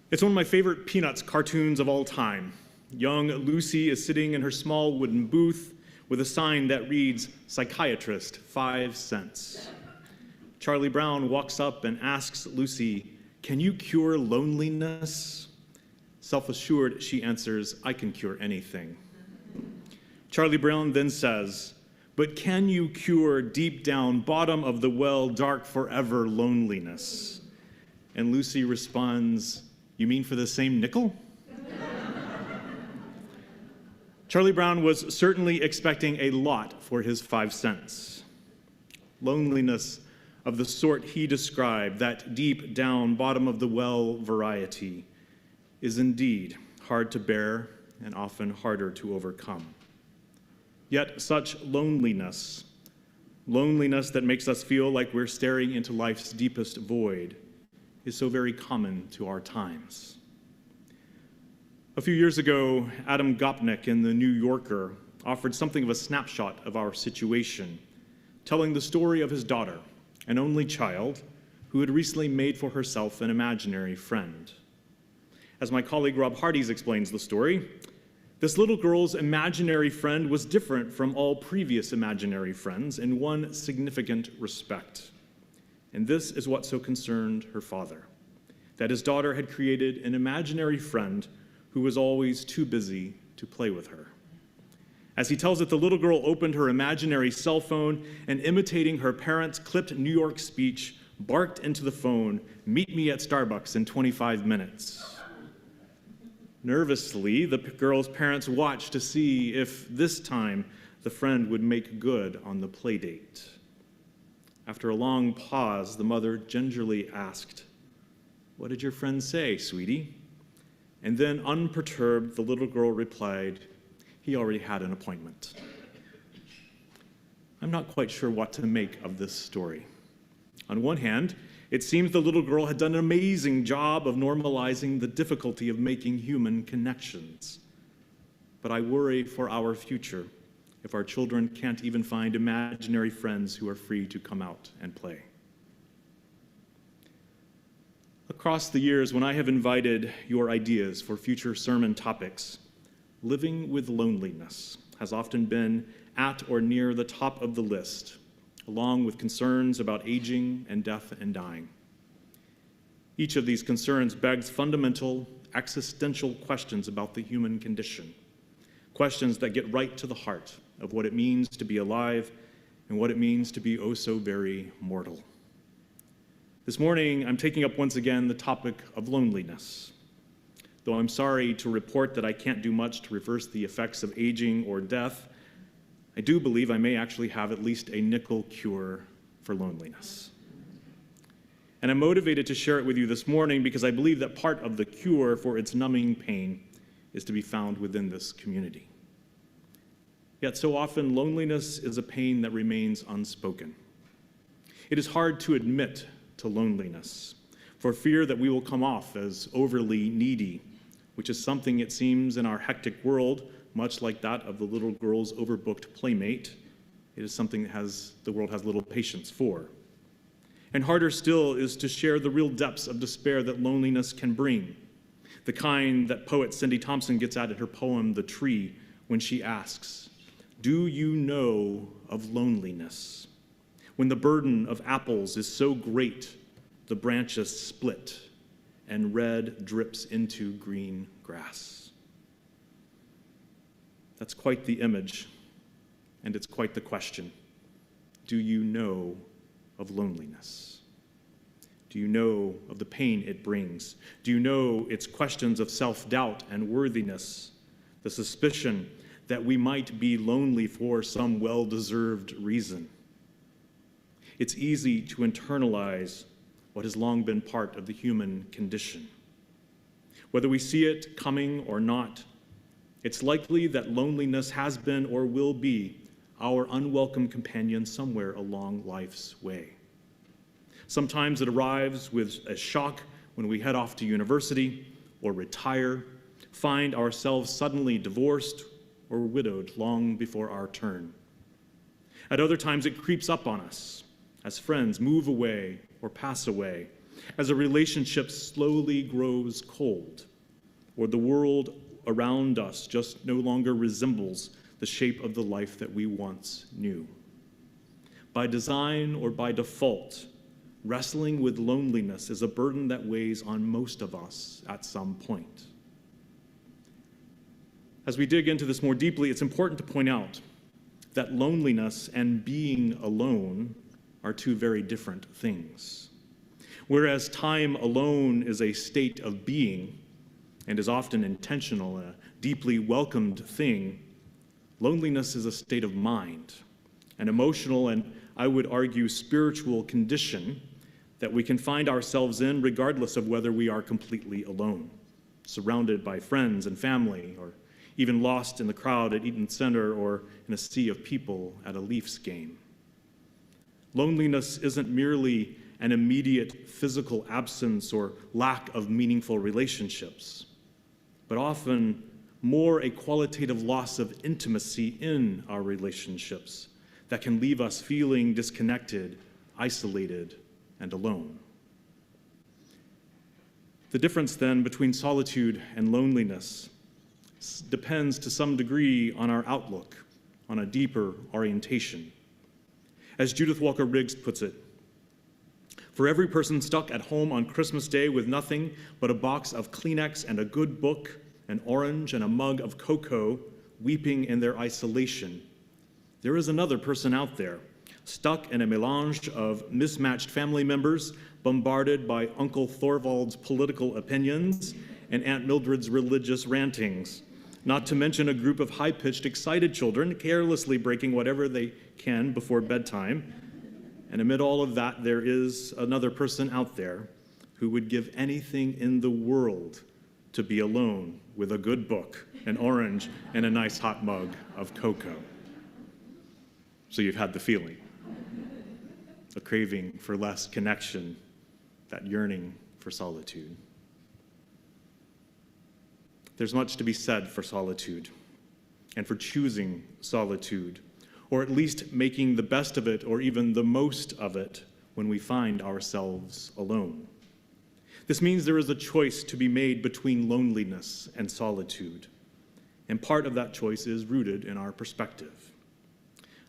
It's one of my favorite Peanuts cartoons of all time. Young Lucy is sitting in her small wooden booth with a sign that reads, "Psychiatrist, 5 cents." Charlie Brown walks up and asks Lucy, "Can you cure loneliness?" Self-assured, she answers, "I can cure anything." Charlie Brown then says, "But can you cure deep down, bottom of the well, dark forever loneliness?" And Lucy responds, "You mean for the same nickel?" Charlie Brown was certainly expecting a lot for his 5 cents. Loneliness of the sort he described, that deep down, bottom of the well variety, is indeed hard to bear and often harder to overcome. Yet such loneliness that makes us feel like we're staring into life's deepest void, is so very common to our times. A few years ago, Adam Gopnik in The New Yorker offered something of a snapshot of our situation, telling the story of his daughter, an only child, who had recently made for herself an imaginary friend. As my colleague Rob Hardies explains the story, this little girl's imaginary friend was different from all previous imaginary friends in one significant respect. And this is what so concerned her father, that his daughter had created an imaginary friend who was always too busy to play with her. As he tells it, the little girl opened her imaginary cell phone and, imitating her parents' clipped New York speech, barked into the phone, "Meet me at Starbucks in 25 minutes. Nervously, the girl's parents watched to see if this time the friend would make good on the play date. After a long pause, the mother gingerly asked, "What did your friend say, sweetie?" And then, unperturbed, the little girl replied, "He already had an appointment." I'm not quite sure what to make of this story. On one hand, it seems the little girl had done an amazing job of normalizing the difficulty of making human connections. But I worry for our future if our children can't even find imaginary friends who are free to come out and play. Across the years, when I have invited your ideas for future sermon topics, living with loneliness has often been at or near the top of the list, along with concerns about aging and death and dying. Each of these concerns begs fundamental, existential questions about the human condition, questions that get right to the heart of what it means to be alive and what it means to be oh so very mortal. This morning, I'm taking up once again the topic of loneliness. Though I'm sorry to report that I can't do much to reverse the effects of aging or death, I do believe I may actually have at least a nickel cure for loneliness. And I'm motivated to share it with you this morning because I believe that part of the cure for its numbing pain is to be found within this community. Yet so often, loneliness is a pain that remains unspoken. It is hard to admit to loneliness, for fear that we will come off as overly needy, which is something it seems in our hectic world, much like that of the little girl's overbooked playmate, it is something that the world has little patience for. And harder still is to share the real depths of despair that loneliness can bring, the kind that poet Cindy Thompson gets at in her poem, "The Tree," when she asks, "Do you know of loneliness? When the burden of apples is so great, the branches split, and red drips into green grass." That's quite the image, and it's quite the question. Do you know of loneliness? Do you know of the pain it brings? Do you know its questions of self-doubt and worthiness, the suspicion that we might be lonely for some well-deserved reason? It's easy to internalize what has long been part of the human condition. Whether we see it coming or not, it's likely that loneliness has been or will be our unwelcome companion somewhere along life's way. Sometimes it arrives with a shock when we head off to university or retire, find ourselves suddenly divorced or widowed long before our turn. At other times, it creeps up on us as friends move away or pass away, as a relationship slowly grows cold, or the world around us just no longer resembles the shape of the life that we once knew. By design or by default, wrestling with loneliness is a burden that weighs on most of us at some point. As we dig into this more deeply, it's important to point out that loneliness and being alone are two very different things. Whereas time alone is a state of being and is often intentional, a deeply welcomed thing, loneliness is a state of mind, an emotional and, I would argue, spiritual condition that we can find ourselves in regardless of whether we are completely alone, surrounded by friends and family, or even lost in the crowd at Eaton Center or in a sea of people at a Leafs game. Loneliness isn't merely an immediate physical absence or lack of meaningful relationships, but often more a qualitative loss of intimacy in our relationships that can leave us feeling disconnected, isolated, and alone. The difference then between solitude and loneliness depends to some degree on our outlook, on a deeper orientation. As Judith Walker Riggs puts it, for every person stuck at home on Christmas Day with nothing but a box of Kleenex and a good book, an orange and a mug of cocoa, weeping in their isolation, there is another person out there, stuck in a melange of mismatched family members, bombarded by Uncle Thorvald's political opinions and Aunt Mildred's religious rantings, not to mention a group of high-pitched, excited children carelessly breaking whatever they can before bedtime. And amid all of that, there is another person out there who would give anything in the world to be alone with a good book, an orange, and a nice hot mug of cocoa. So you've had the feeling, a craving for less connection, that yearning for solitude. There's much to be said for solitude and for choosing solitude, or at least making the best of it or even the most of it when we find ourselves alone. This means there is a choice to be made between loneliness and solitude, and part of that choice is rooted in our perspective.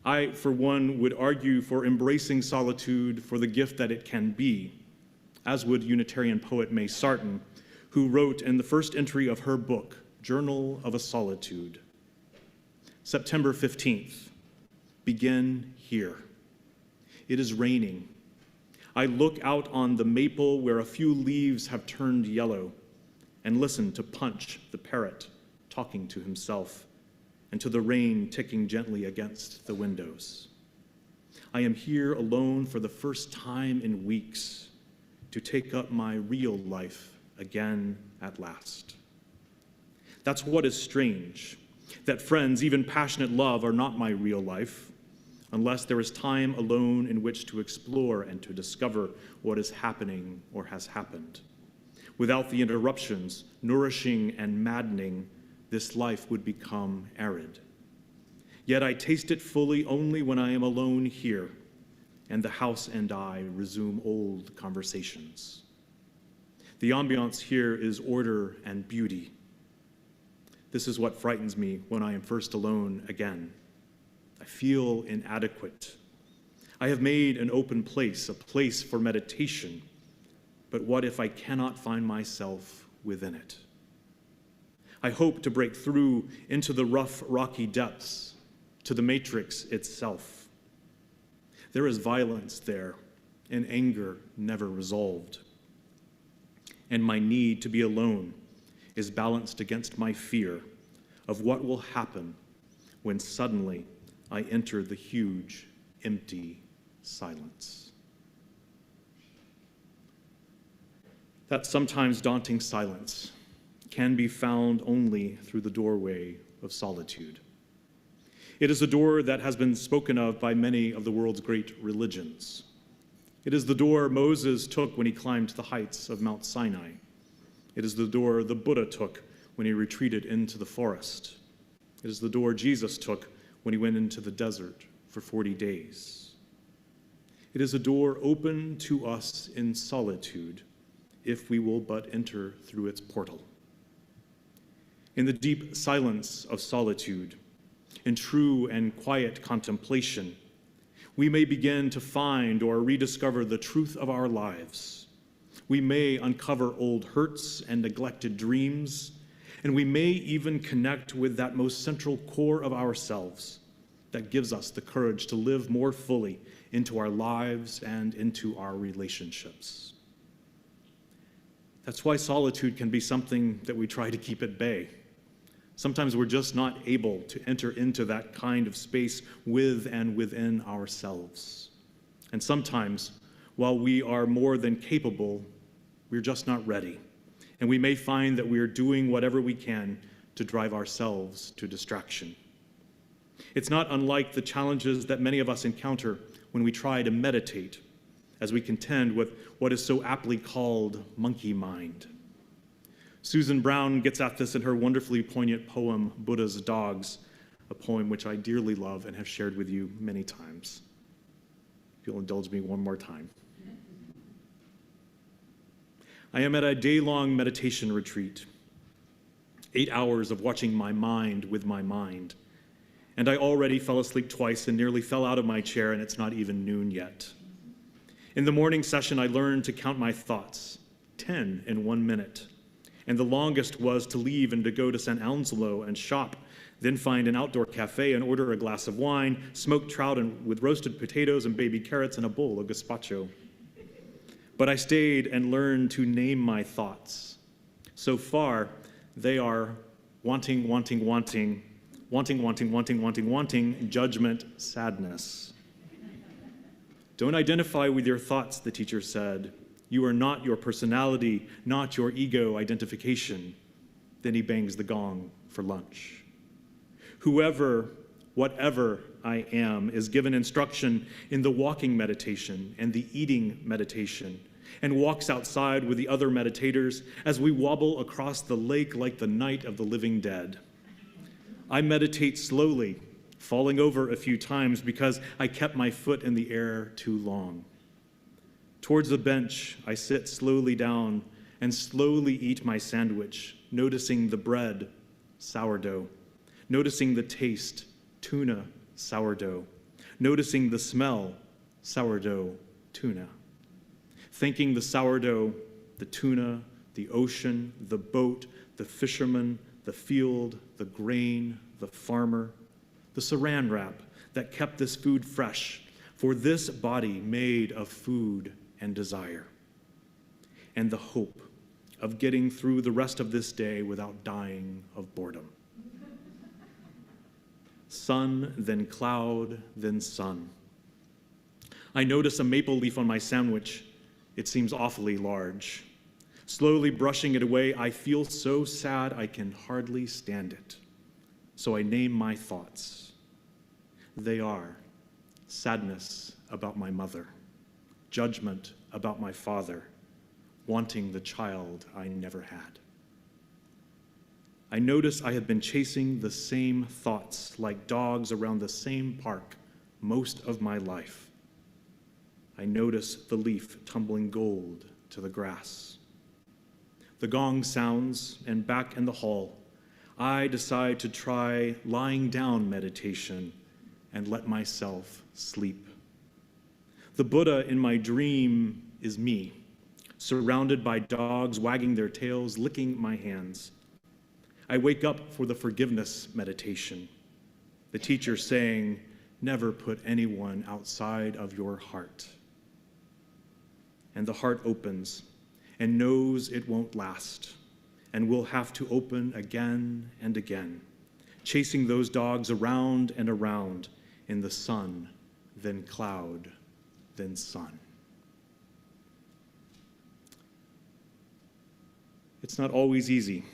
I, for one, would argue for embracing solitude for the gift that it can be, as would Unitarian poet May Sarton, who wrote in the first entry of her book, Journal of a Solitude, September 15th, begin here. It is raining. I look out on the maple where a few leaves have turned yellow and listen to Punch, the parrot, talking to himself, and to the rain ticking gently against the windows. I am here alone for the first time in weeks to take up my real life again at last. That's what is strange, that friends, even passionate love, are not my real life, unless there is time alone in which to explore and to discover what is happening or has happened. Without the interruptions, nourishing and maddening, this life would become arid. Yet I taste it fully only when I am alone here, and the house and I resume old conversations. The ambiance here is order and beauty. This is what frightens me when I am first alone again. I feel inadequate. I have made an open place, a place for meditation, but what if I cannot find myself within it? I hope to break through into the rough, rocky depths, to the matrix itself. There is violence there, and anger never resolved. And my need to be alone is balanced against my fear of what will happen when suddenly I enter the huge, empty silence. That sometimes daunting silence can be found only through the doorway of solitude. It is a door that has been spoken of by many of the world's great religions. It is the door Moses took when he climbed the heights of Mount Sinai. It is the door the Buddha took when he retreated into the forest. It is the door Jesus took when he went into the desert for 40 days. It is a door open to us in solitude, if we will but enter through its portal. In the deep silence of solitude, in true and quiet contemplation, we may begin to find or rediscover the truth of our lives. We may uncover old hurts and neglected dreams, and we may even connect with that most central core of ourselves that gives us the courage to live more fully into our lives and into our relationships. That's why solitude can be something that we try to keep at bay. Sometimes we're just not able to enter into that kind of space with and within ourselves. And sometimes, while we are more than capable, we're just not ready. And we may find that we are doing whatever we can to drive ourselves to distraction. It's not unlike the challenges that many of us encounter when we try to meditate, as we contend with what is so aptly called monkey mind. Susan Brown gets at this in her wonderfully poignant poem, Buddha's Dogs, a poem which I dearly love and have shared with you many times. If you'll indulge me one more time. I am at a day-long meditation retreat, 8 hours of watching my mind with my mind, and I already fell asleep twice and nearly fell out of my chair, and it's not even noon yet. In the morning session, I learned to count my thoughts, 10 in 1 minute. And the longest was to leave and to go to St. Onslow and shop, then find an outdoor cafe and order a glass of wine, smoked trout with roasted potatoes and baby carrots and a bowl of gazpacho. But I stayed and learned to name my thoughts. So far, they are wanting, judgment, sadness. Don't identify with your thoughts, the teacher said. You are not your personality, not your ego identification. Then he bangs the gong for lunch. Whoever, whatever I am, is given instruction in the walking meditation and the eating meditation, and walks outside with the other meditators as we wobble across the lake like the night of the living dead. I meditate slowly, falling over a few times because I kept my foot in the air too long. Towards the bench, I sit slowly down and slowly eat my sandwich, noticing the bread, sourdough, noticing the taste, tuna, sourdough, noticing the smell, sourdough, tuna, thanking the sourdough, the tuna, the ocean, the boat, the fisherman, the field, the grain, the farmer, the saran wrap that kept this food fresh, for this body made of food and desire, and the hope of getting through the rest of this day without dying of boredom. Sun, then cloud, then sun. I notice a maple leaf on my sandwich. It seems awfully large. Slowly brushing it away, I feel so sad I can hardly stand it. So I name my thoughts. They are sadness about my mother, judgment about my father, wanting the child I never had. I notice I have been chasing the same thoughts like dogs around the same park most of my life. I notice the leaf tumbling gold to the grass. The gong sounds, and back in the hall, I decide to try lying down meditation and let myself sleep. The Buddha in my dream is me, surrounded by dogs wagging their tails, licking my hands. I wake up for the forgiveness meditation, the teacher saying, never put anyone outside of your heart. And the heart opens and knows it won't last and will have to open again and again, chasing those dogs around and around in the sun, then cloud, then sun. It's not always easy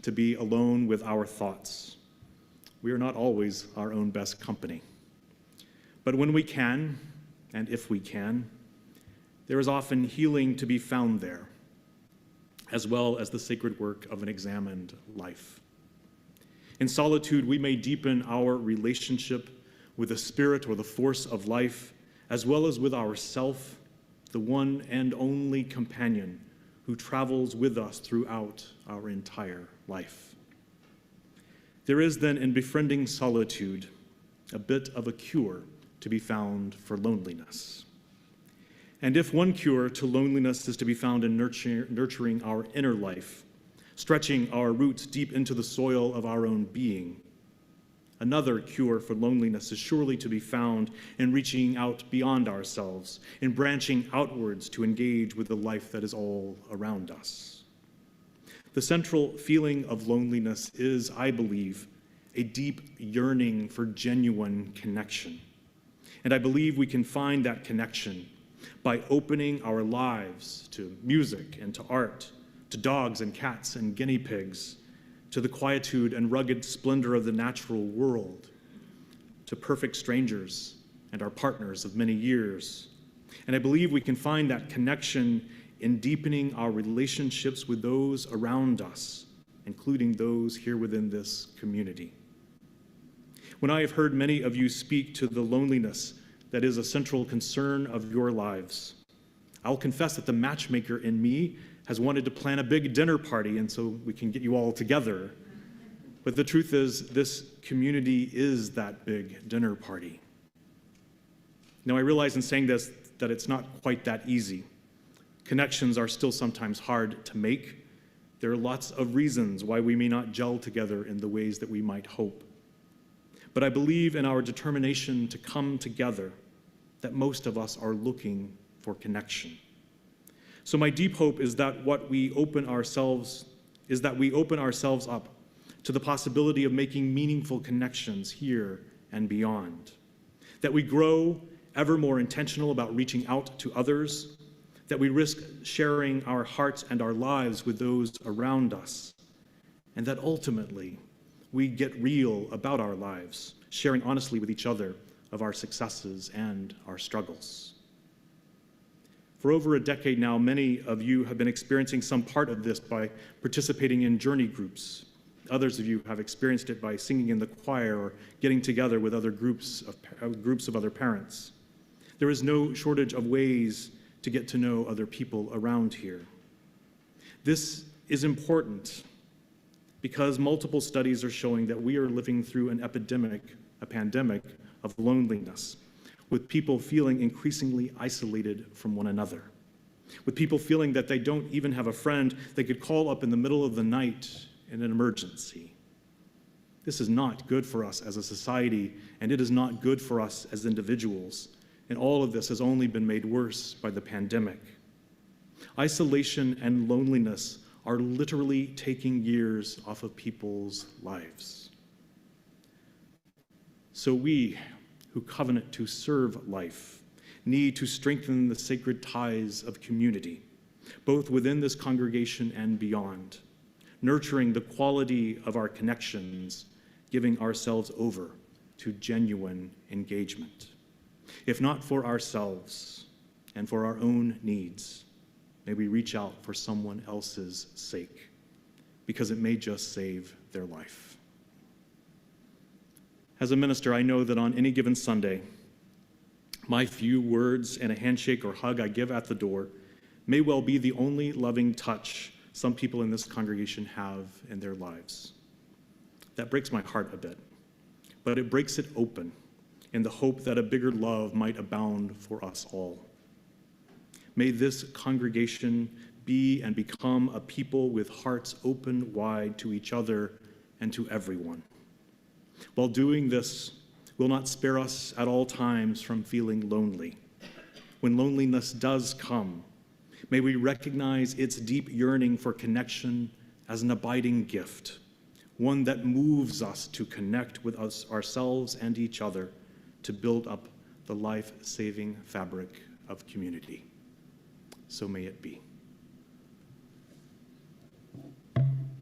to be alone with our thoughts. We are not always our own best company. But when we can, and if we can, there is often healing to be found there, as well as the sacred work of an examined life. In solitude, we may deepen our relationship with the spirit or the force of life as well as with ourself, the one and only companion who travels with us throughout our entire life. There is then in befriending solitude a bit of a cure to be found for loneliness. And if one cure to loneliness is to be found in nurturing our inner life, stretching our roots deep into the soil of our own being, another cure for loneliness is surely to be found in reaching out beyond ourselves, in branching outwards to engage with the life that is all around us. The central feeling of loneliness is, I believe, a deep yearning for genuine connection. And I believe we can find that connection by opening our lives to music and to art, to dogs and cats and guinea pigs, to the quietude and rugged splendor of the natural world, to perfect strangers and our partners of many years. And I believe we can find that connection in deepening our relationships with those around us, including those here within this community. When I have heard many of you speak to the loneliness that is a central concern of your lives, I'll confess that the matchmaker in me has wanted to plan a big dinner party and so we can get you all together. But the truth is, this community is that big dinner party. Now, I realize in saying this that it's not quite that easy. Connections are still sometimes hard to make. There are lots of reasons why we may not gel together in the ways that we might hope. But I believe in our determination to come together that most of us are looking for connection. So my deep hope is that we open ourselves up to the possibility of making meaningful connections here and beyond. That we grow ever more intentional about reaching out to others, that we risk sharing our hearts and our lives with those around us, and that ultimately we get real about our lives, sharing honestly with each other of our successes and our struggles. For over a decade now, many of you have been experiencing some part of this by participating in journey groups. Others of you have experienced it by singing in the choir or getting together with other groups of other parents. There is no shortage of ways to get to know other people around here. This is important because multiple studies are showing that we are living through a pandemic of loneliness, with people feeling increasingly isolated from one another, with people feeling that they don't even have a friend they could call up in the middle of the night in an emergency. This is not good for us as a society, and it is not good for us as individuals. And all of this has only been made worse by the pandemic. Isolation and loneliness are literally taking years off of people's lives. So we, who covenant to serve life, need to strengthen the sacred ties of community, both within this congregation and beyond, nurturing the quality of our connections, giving ourselves over to genuine engagement. If not for ourselves and for our own needs, may we reach out for someone else's sake, because it may just save their life. As a minister, I know that on any given Sunday, my few words and a handshake or hug I give at the door may well be the only loving touch some people in this congregation have in their lives. That breaks my heart a bit, but it breaks it open in the hope that a bigger love might abound for us all. May this congregation be and become a people with hearts open wide to each other and to everyone. While doing this will not spare us at all times from feeling lonely. When loneliness does come, may we recognize its deep yearning for connection as an abiding gift, one that moves us to connect with ourselves and each other to build up the life-saving fabric of community. So may it be.